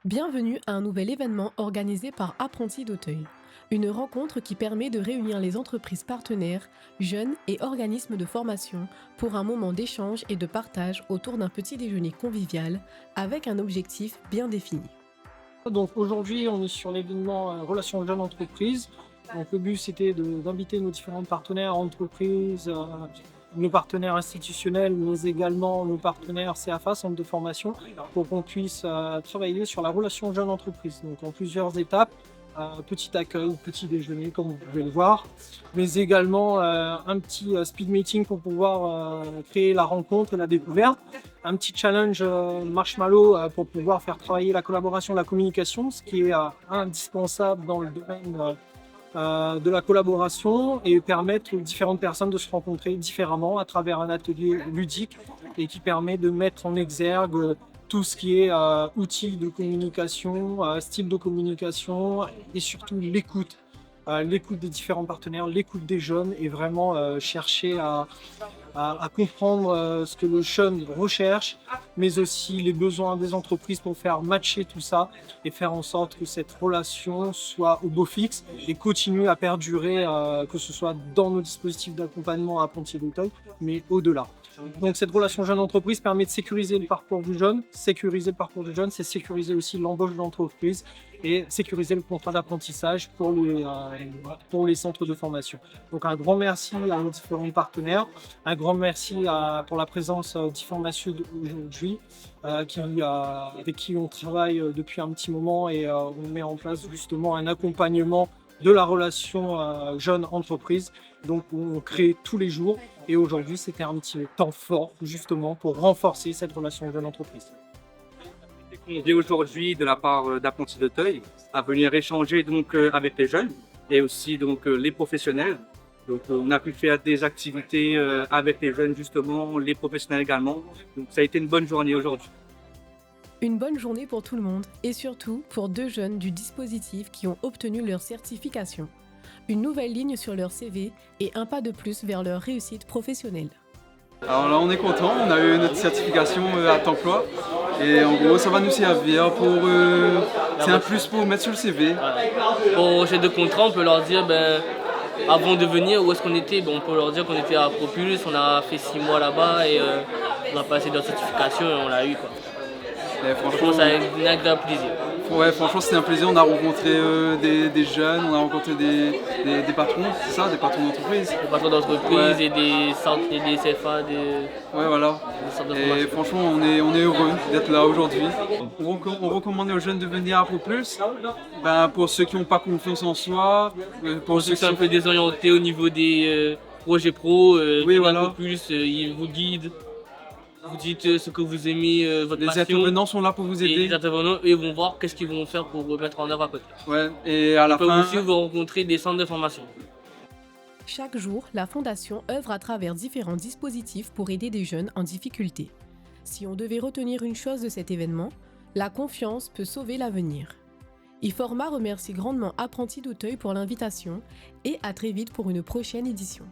Bienvenue à un nouvel événement organisé par Apprentis d'Auteuil. Une rencontre qui permet de réunir les entreprises partenaires, jeunes et organismes de formation pour un moment d'échange et de partage autour d'un petit déjeuner convivial avec un objectif bien défini. Donc aujourd'hui, on est sur l'événement Relations jeunes entreprises. Donc le but, c'était d'inviter nos différents partenaires entreprises, nos partenaires institutionnels, mais également nos partenaires CAFA, centres de formation, pour qu'on puisse travailler sur la relation jeune entreprise. Donc en plusieurs étapes, petit accueil, petit déjeuner, comme vous pouvez le voir, mais également un petit speed meeting pour pouvoir créer la rencontre et la découverte. Un petit challenge marshmallow pour pouvoir faire travailler la collaboration et la communication, ce qui est indispensable dans le domaine de la collaboration et permettre aux différentes personnes de se rencontrer différemment à travers un atelier ludique et qui permet de mettre en exergue tout ce qui est outils de communication, style de communication et surtout l'écoute. L'écoute des différents partenaires, l'écoute des jeunes et vraiment chercher à comprendre ce que le jeune recherche, mais aussi les besoins des entreprises pour faire matcher tout ça et faire en sorte que cette relation soit au beau fixe et continue à perdurer, que ce soit dans nos dispositifs d'accompagnement à Apprentis d'Auteuil, mais au-delà. Donc cette relation jeune-entreprise permet de sécuriser le parcours du jeune. Sécuriser le parcours du jeune, c'est sécuriser aussi l'embauche de l'entreprise et sécuriser le contrat d'apprentissage pour les centres de formation. Donc un grand merci à nos différents partenaires, un grand merci pour la présence d'Information aujourd'hui, avec qui on travaille depuis un petit moment et on met en place justement un accompagnement de la relation jeune-entreprise. Donc on crée tous les jours et aujourd'hui c'était un petit temps fort justement pour renforcer cette relation jeune-entreprise. On vient aujourd'hui de la part d'Apprentis d'Auteuil à venir échanger donc avec les jeunes et aussi donc les professionnels. Donc on a pu faire des activités avec les jeunes justement, les professionnels également. Donc ça a été une bonne journée aujourd'hui. Une bonne journée pour tout le monde et surtout pour deux jeunes du dispositif qui ont obtenu leur certification. Une nouvelle ligne sur leur CV et un pas de plus vers leur réussite professionnelle. Alors là, on est content, on a eu notre certification à temps emploi et en gros, ça va nous servir c'est un plus pour mettre sur le CV. Au chef de contrat, on peut leur dire, avant de venir, où est-ce qu'on était, on peut leur dire qu'on était à Propulse, on a fait 6 mois là-bas et on a passé notre certification et on l'a eu, quoi. Et Franchement, ça a un agréable plaisir. ouais, franchement, c'était un plaisir. On a rencontré des jeunes, on a rencontré des patrons, c'est ça, des patrons d'entreprise. Des patrons d'entreprise Ouais. et des centres et des CFA, Ouais, voilà. des centres de Et formation. franchement, on est heureux d'être là aujourd'hui. On recommande aux jeunes de venir à ProPulse, pour ceux qui n'ont pas confiance en soi, Pour ceux qui sont un peu désorientés au niveau des projets pro, Oui, voilà. Plus, ils vous guident. Vous dites ce que vous aimez, votre Les passion. intervenants sont là pour vous Et aider. les intervenants, eux, vont voir qu'est-ce qu'ils vont faire pour mettre en œuvre à côté. Ouais. Et à la Ils peuvent fin, aussi vous rencontrer des centres de formation. Chaque jour, la Fondation œuvre à travers différents dispositifs pour aider des jeunes en difficulté. Si on devait retenir une chose de cet événement, la confiance peut sauver l'avenir. IFORMA remercie grandement Apprentis d'Auteuil pour l'invitation et à très vite pour une prochaine édition.